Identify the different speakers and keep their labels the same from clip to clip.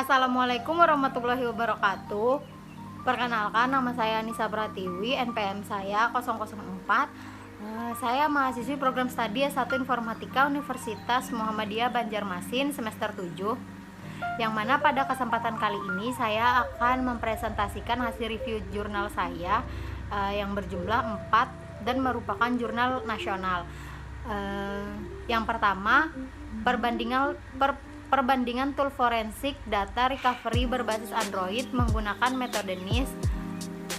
Speaker 1: Assalamualaikum warahmatullahi wabarakatuh. Perkenalkan, nama saya Nisa Pratiwi, NPM saya 004. Saya mahasiswi program studi S1 Informatika Universitas Muhammadiyah Banjarmasin semester 7. Yang mana pada kesempatan kali ini saya akan mempresentasikan hasil review jurnal saya yang berjumlah 4 dan merupakan jurnal nasional. Yang pertama, perbandingan tool forensik data recovery berbasis Android menggunakan metode NIST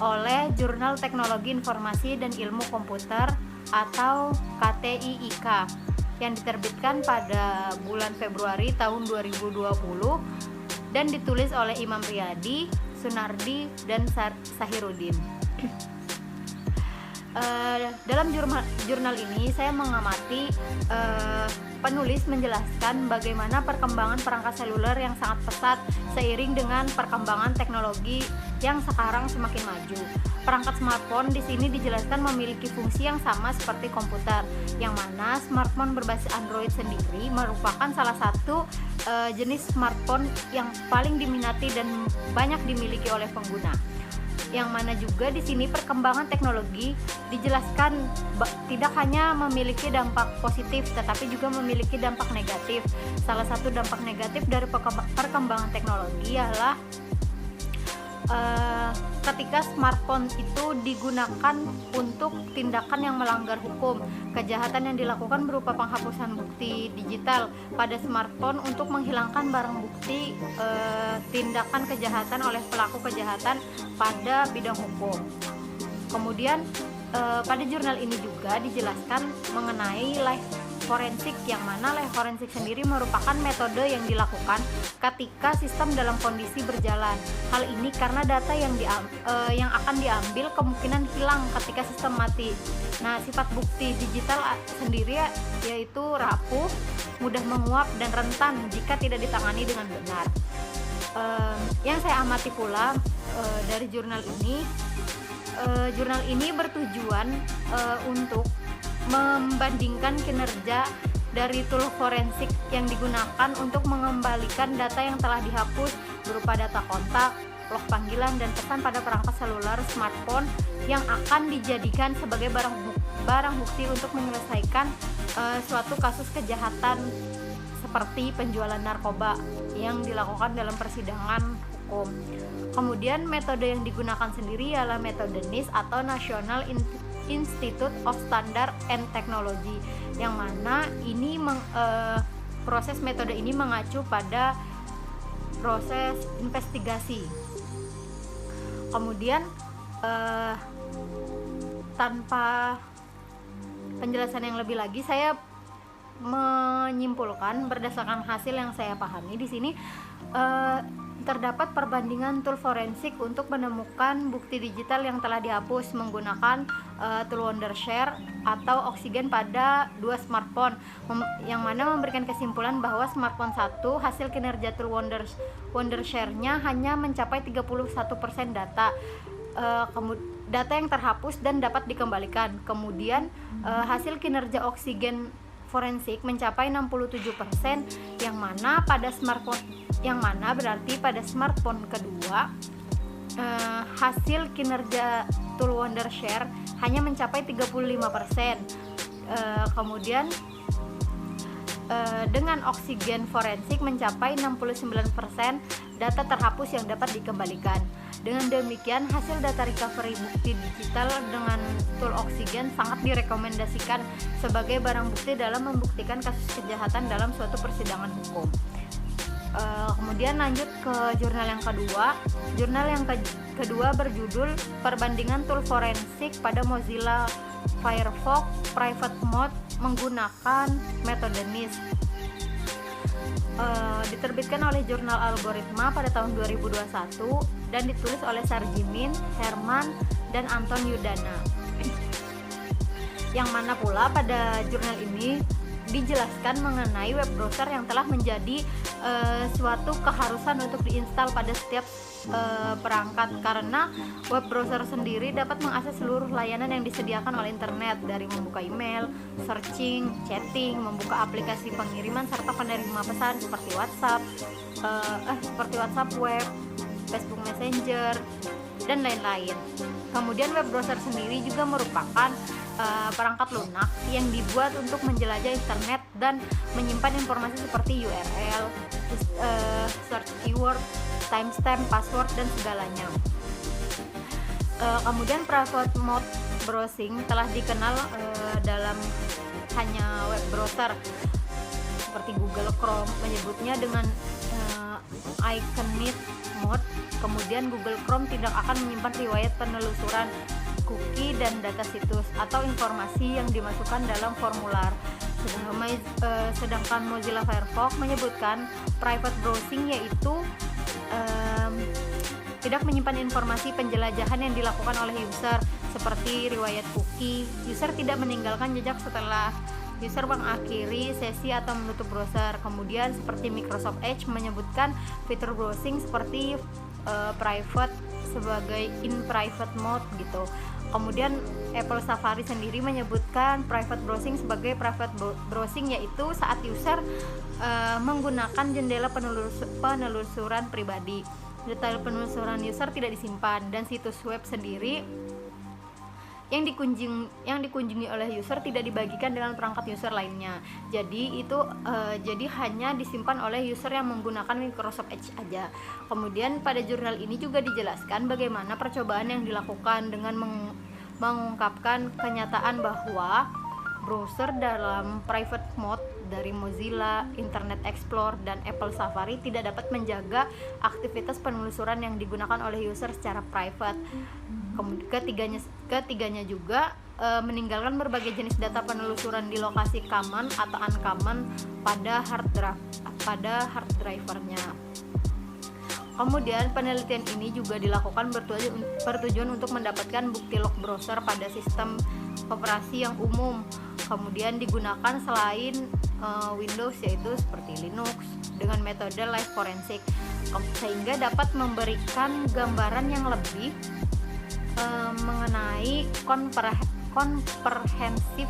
Speaker 1: oleh Jurnal Teknologi Informasi dan Ilmu Komputer atau KTIIK yang diterbitkan pada bulan Februari tahun 2020 dan ditulis oleh Imam Riyadi, Sunardi, dan Sahiruddin. Dalam jurnal ini saya mengamati penulis menjelaskan bagaimana perkembangan perangkat seluler yang sangat pesat seiring dengan perkembangan teknologi yang sekarang semakin maju. Perangkat smartphone di sini dijelaskan memiliki fungsi yang sama seperti komputer, yang mana smartphone berbasis Android sendiri merupakan salah satu jenis smartphone yang paling diminati dan banyak dimiliki oleh pengguna. Yang mana juga di sini perkembangan teknologi dijelaskan tidak hanya memiliki dampak positif tetapi juga memiliki dampak negatif. Salah satu dampak negatif dari perkembangan teknologi ialah ketika smartphone itu digunakan untuk tindakan yang melanggar hukum. Kejahatan yang dilakukan berupa penghapusan bukti digital pada smartphone untuk menghilangkan barang bukti tindakan kejahatan oleh pelaku kejahatan pada bidang hukum. Kemudian pada jurnal ini juga dijelaskan mengenai live forensik, yang mana live forensik sendiri merupakan metode yang dilakukan ketika sistem dalam kondisi berjalan. Hal ini karena data yang akan diambil kemungkinan hilang ketika sistem mati. Nah, sifat bukti digital sendiri yaitu rapuh, mudah menguap, dan rentan jika tidak ditangani dengan benar. Yang saya amati pula dari jurnal ini bertujuan untuk membandingkan kinerja dari tool forensik yang digunakan untuk mengembalikan data yang telah dihapus berupa data kontak, log panggilan, dan pesan pada perangkat seluler smartphone yang akan dijadikan sebagai barang bukti untuk menyelesaikan suatu kasus kejahatan seperti penjualan narkoba yang dilakukan dalam persidangan hukum. Kemudian metode yang digunakan sendiri ialah metode NIST atau National Institute of Standard and Technology, yang mana ini proses metode ini mengacu pada proses investigasi. Kemudian tanpa penjelasan yang lebih lagi, saya menyimpulkan berdasarkan hasil yang saya pahami di sini terdapat perbandingan tool forensik untuk menemukan bukti digital yang telah dihapus menggunakan tool Wondershare atau Oksigen pada dua smartphone, yang mana memberikan kesimpulan bahwa smartphone satu hasil kinerja tool Wondershare-nya hanya mencapai 31% data data yang terhapus dan dapat dikembalikan. Kemudian hasil kinerja Oksigen forensik mencapai 67%, yang mana berarti pada smartphone kedua hasil kinerja tool Wondershare hanya mencapai 35%. Kemudian dengan Oksigen forensik mencapai 69% data terhapus yang dapat dikembalikan. Dengan demikian, hasil data recovery bukti digital dengan tool Oksigen sangat direkomendasikan sebagai barang bukti dalam membuktikan kasus kejahatan dalam suatu persidangan hukum. Kemudian lanjut ke jurnal yang kedua. Jurnal yang kedua berjudul Perbandingan Tool Forensik pada Mozilla Firefox Private Mode menggunakan metode NIST. Diterbitkan oleh Jurnal Algoritma pada tahun 2021 dan ditulis oleh Sarjimin, Herman, dan Anton Yudana. Yang mana pula pada jurnal ini dijelaskan mengenai web browser yang telah menjadi suatu keharusan untuk diinstal pada setiap perangkat, karena web browser sendiri dapat mengakses seluruh layanan yang disediakan oleh internet, dari membuka email, searching, chatting, membuka aplikasi pengiriman serta penerima pesan seperti WhatsApp web, Facebook Messenger, dan lain-lain. Kemudian web browser sendiri juga merupakan perangkat lunak yang dibuat untuk menjelajah internet dan menyimpan informasi seperti URL, search keyword, timestamp, password, dan segalanya. Kemudian private mode browsing telah dikenal dalam hanya web browser seperti Google Chrome menyebutnya dengan incognito mode. Kemudian Google Chrome tidak akan menyimpan riwayat penelusuran cookie dan data situs atau informasi yang dimasukkan dalam formular. Sedangkan Mozilla Firefox menyebutkan private browsing, yaitu tidak menyimpan informasi penjelajahan yang dilakukan oleh user seperti riwayat cookie. User tidak meninggalkan jejak setelah user mengakhiri sesi atau menutup browser. Kemudian seperti Microsoft Edge menyebutkan fitur browsing seperti private sebagai in private mode gitu. Kemudian Apple Safari sendiri menyebutkan private browsing sebagai private browsing, yaitu saat user menggunakan jendela penelusuran pribadi. Detail penelusuran user tidak disimpan, dan situs web sendiri yang dikunjungi oleh user tidak dibagikan dengan perangkat user lainnya. Jadi hanya disimpan oleh user yang menggunakan Microsoft Edge aja. Kemudian pada jurnal ini juga dijelaskan bagaimana percobaan yang dilakukan dengan mengungkapkan kenyataan bahwa browser dalam private mode dari Mozilla, Internet Explorer, dan Apple Safari tidak dapat menjaga aktivitas penelusuran yang digunakan oleh user secara private. Ketiganya juga meninggalkan berbagai jenis data penelusuran di lokasi common atau uncommon pada hard drivernya. Kemudian penelitian ini juga dilakukan bertujuan untuk mendapatkan bukti log browser pada sistem operasi yang umum, kemudian digunakan selain Windows, yaitu seperti Linux, dengan metode live forensic, sehingga dapat memberikan gambaran yang lebih mengenai komprehensif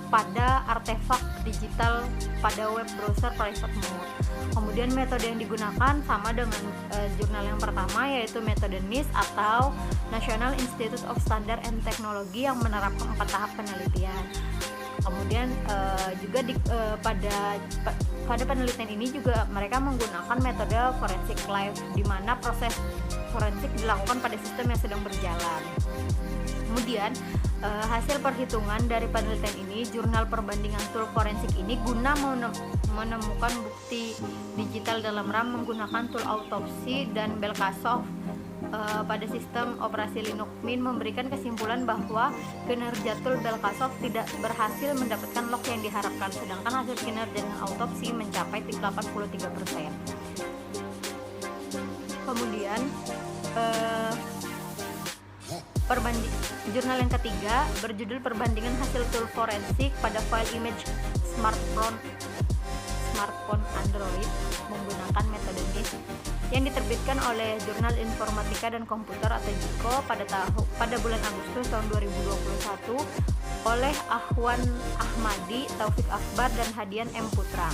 Speaker 1: pada artefak digital pada web browser private mode. Kemudian metode yang digunakan sama dengan jurnal yang pertama, yaitu metode NIST atau National Institute of Standard and Technology, yang menerapkan 4 tahap penelitian. Kemudian pada penelitian ini juga mereka menggunakan metode forensic live, di mana proses forensik dilakukan pada sistem yang sedang berjalan. Kemudian hasil perhitungan dari penelitian ini, jurnal perbandingan tool forensik ini guna menemukan bukti digital dalam RAM menggunakan tool autopsi dan Belkasov pada sistem operasi Linux Mint memberikan kesimpulan bahwa kinerja tool Belkasov tidak berhasil mendapatkan log yang diharapkan, sedangkan hasil kinerja dengan autopsi mencapai 83%. Kemudian jurnal yang ketiga berjudul perbandingan hasil tool forensik pada file image smartphone Android menggunakan metode NIST, yang diterbitkan oleh Jurnal Informatika dan Komputer atau JIKO pada bulan Agustus tahun 2021 oleh Ahwan Ahmadi, Taufik Akbar, dan Hadian M. Putra.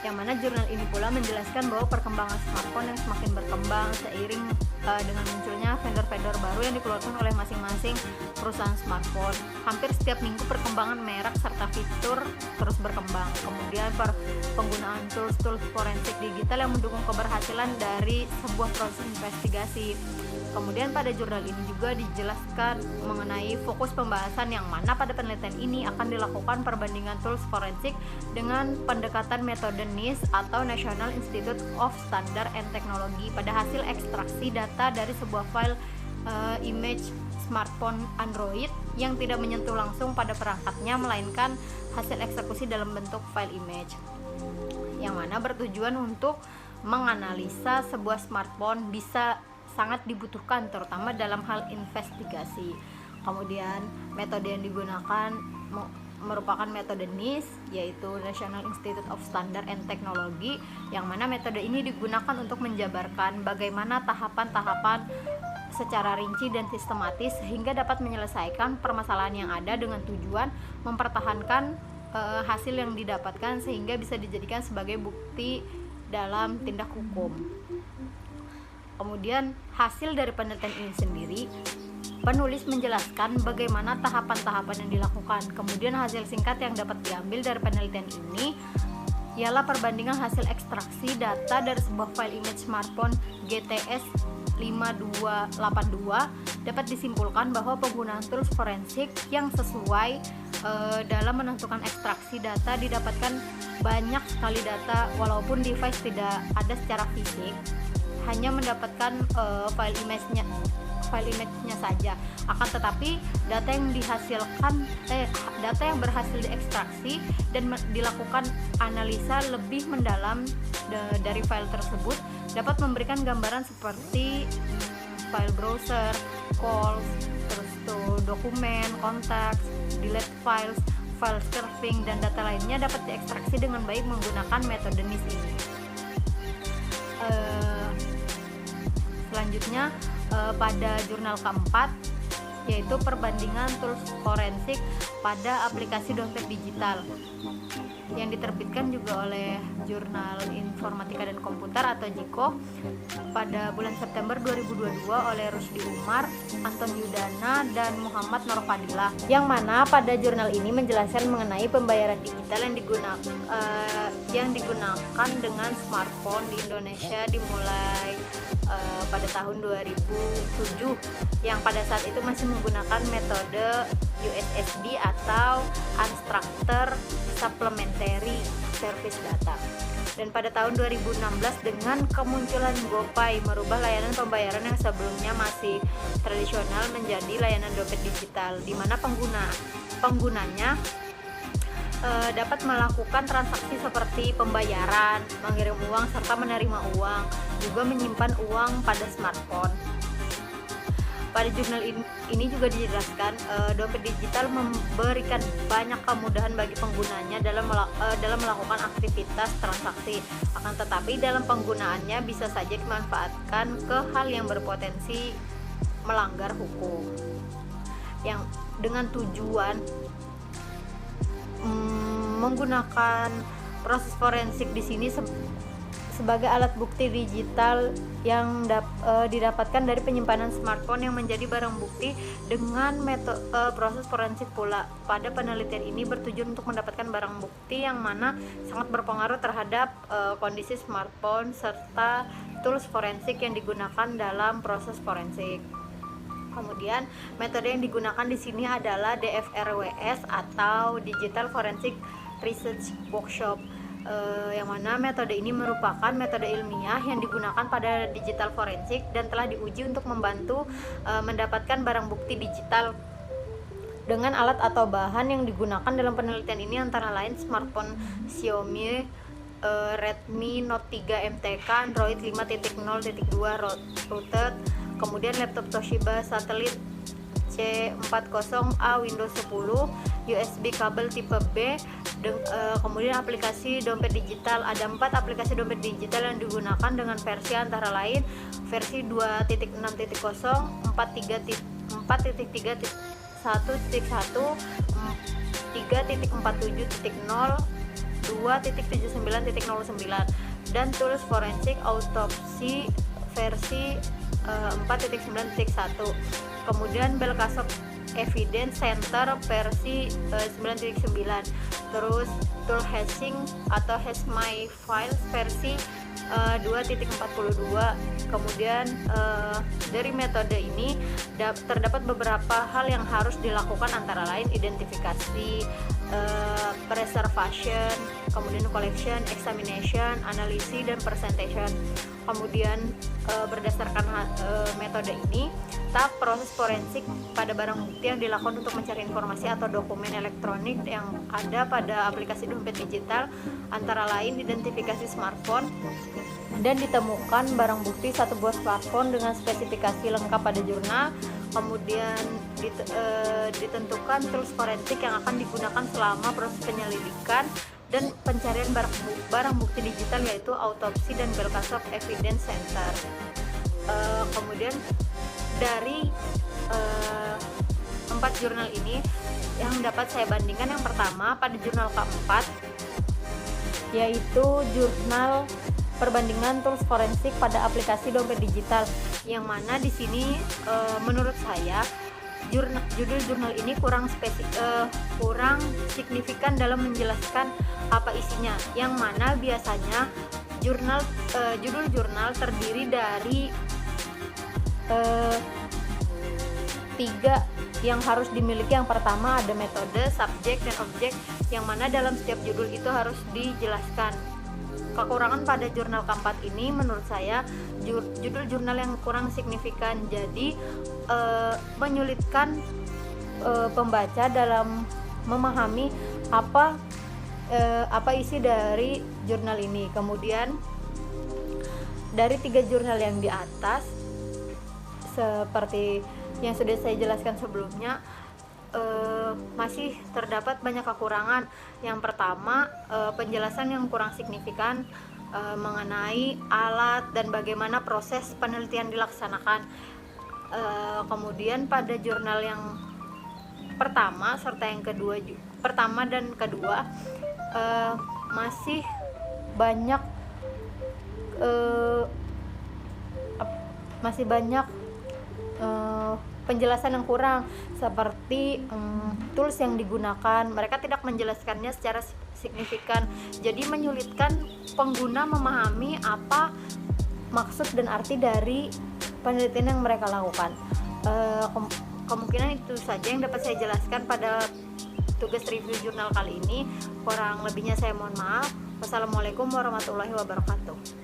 Speaker 1: Yang mana jurnal ini pula menjelaskan bahwa perkembangan smartphone yang semakin berkembang seiring dengan munculnya vendor-vendor baru yang dikeluarkan oleh masing-masing perusahaan smartphone. Hampir setiap minggu perkembangan merek serta fitur terus berkembang. Kemudian penggunaan tools forensik digital yang mendukung keberhasilan dari sebuah proses investigasi. Kemudian pada jurnal ini juga dijelaskan mengenai fokus pembahasan, yang mana pada penelitian ini akan dilakukan perbandingan tools forensik dengan pendekatan metode NIST atau National Institute of Standard and Technology pada hasil ekstraksi data dari sebuah file image smartphone Android yang tidak menyentuh langsung pada perangkatnya, melainkan hasil eksekusi dalam bentuk file image, yang mana bertujuan untuk menganalisa sebuah smartphone bisa sangat dibutuhkan terutama dalam hal investigasi. Kemudian metode yang digunakan merupakan metode NIST, yaitu National Institute of Standard and Technology, yang mana metode ini digunakan untuk menjabarkan bagaimana tahapan-tahapan secara rinci dan sistematis sehingga dapat menyelesaikan permasalahan yang ada dengan tujuan mempertahankan hasil yang didapatkan sehingga bisa dijadikan sebagai bukti dalam tindak hukum. Kemudian hasil dari penelitian ini sendiri, penulis menjelaskan bagaimana tahapan-tahapan yang dilakukan. Kemudian hasil singkat yang dapat diambil dari penelitian ini ialah perbandingan hasil ekstraksi data dari sebuah file image smartphone GTS 5282. Dapat disimpulkan bahwa penggunaan tools forensik yang sesuai dalam menentukan ekstraksi data didapatkan banyak sekali data walaupun device tidak ada secara fisik, hanya mendapatkan file image-nya saja. Akan tetapi data yang berhasil diekstraksi dan dilakukan analisa lebih mendalam dari file tersebut dapat memberikan gambaran seperti file browser, calls, terus tuh dokumen, kontaks, delete files, file surfing, dan data lainnya dapat diekstraksi dengan baik menggunakan metode NIST ini. Selanjutnya pada jurnal keempat, yaitu perbandingan tools forensik pada aplikasi dompet digital, yang diterbitkan juga oleh Jurnal Informatika dan Komputer atau JIKO pada bulan September 2022 oleh Rusdi Umar, Anton Yudana, dan Muhammad Norfadilah, yang mana pada jurnal ini menjelaskan mengenai pembayaran digital yang digunakan dengan smartphone di Indonesia dimulai pada tahun 2007, yang pada saat itu masih menggunakan metode USSD atau Unstructured Supplementary Service Data. Dan pada tahun 2016 dengan kemunculan GoPay merubah layanan pembayaran yang sebelumnya masih tradisional menjadi layanan dompet digital, di mana penggunanya dapat melakukan transaksi seperti pembayaran, mengirim uang, serta menerima uang, juga menyimpan uang pada smartphone. Pada jurnal ini juga dijelaskan dompet digital memberikan banyak kemudahan bagi penggunanya dalam melakukan aktivitas transaksi. Akan tetapi dalam penggunaannya bisa saja dimanfaatkan ke hal yang berpotensi melanggar hukum, yang dengan tujuan menggunakan proses forensik di sini sebagai alat bukti digital yang didapatkan dari penyimpanan smartphone yang menjadi barang bukti dengan proses forensik pula. Pada penelitian ini bertujuan untuk mendapatkan barang bukti yang mana sangat berpengaruh terhadap kondisi smartphone serta tools forensik yang digunakan dalam proses forensik. Kemudian metode yang digunakan di sini adalah DFRWS atau Digital Forensic Research Workshop, yang mana metode ini merupakan metode ilmiah yang digunakan pada digital forensik dan telah diuji untuk membantu mendapatkan barang bukti digital dengan alat atau bahan yang digunakan dalam penelitian ini antara lain smartphone Xiaomi Redmi Note 3 MTK Android 5.0.2 rooted, kemudian laptop Toshiba Satellite C40A Windows 10 USB kabel tipe B, kemudian aplikasi dompet digital. Ada 4 aplikasi dompet digital yang digunakan dengan versi antara lain versi 2.6.0, 4.3.1.1, 3.47.0, 2.79.09, dan tools forensik autopsi versi 4.9.1, kemudian Belkasov Evidence Center versi 9.9, terus tool hashing atau hash my files versi 2.42. Kemudian dari metode ini terdapat beberapa hal yang harus dilakukan antara lain identifikasi, preservation, kemudian collection, examination, analisis, dan presentation. Kemudian berdasarkan metode ini, tahap proses forensik pada barang bukti yang dilakukan untuk mencari informasi atau dokumen elektronik yang ada pada aplikasi dompet digital, antara lain identifikasi smartphone, dan ditemukan barang bukti satu buah smartphone dengan spesifikasi lengkap pada jurnal. Kemudian ditentukan tools forensik yang akan digunakan selama proses penyelidikan dan pencarian barang bukti digital, yaitu autopsi dan Belkacov Evidence Center. Kemudian dari 4 jurnal ini yang dapat saya bandingkan, yang pertama pada jurnal keempat, yaitu jurnal perbandingan tools forensik pada aplikasi dompet digital, yang mana di sini menurut saya judul jurnal ini kurang signifikan dalam menjelaskan apa isinya, yang mana biasanya judul jurnal terdiri dari 3 yang harus dimiliki. Yang pertama ada metode, subjek, dan objek, yang mana dalam setiap judul itu harus dijelaskan. Kekurangan pada jurnal keempat ini menurut saya judul jurnal yang kurang signifikan, jadi menyulitkan pembaca dalam memahami apa isi dari jurnal ini. Kemudian dari 3 jurnal yang di atas, seperti yang sudah saya jelaskan sebelumnya, masih terdapat banyak kekurangan. Yang pertama, penjelasan yang kurang signifikan mengenai alat dan bagaimana proses penelitian dilaksanakan. Kemudian pada jurnal yang pertama serta yang kedua, pertama dan kedua, masih banyak penjelasan yang kurang, seperti tools yang digunakan, mereka tidak menjelaskannya secara signifikan, jadi menyulitkan pengguna memahami apa maksud dan arti dari penelitian yang mereka lakukan. Kemungkinan itu saja yang dapat saya jelaskan pada tugas review jurnal kali ini. Kurang lebihnya saya mohon maaf. Wassalamualaikum warahmatullahi wabarakatuh.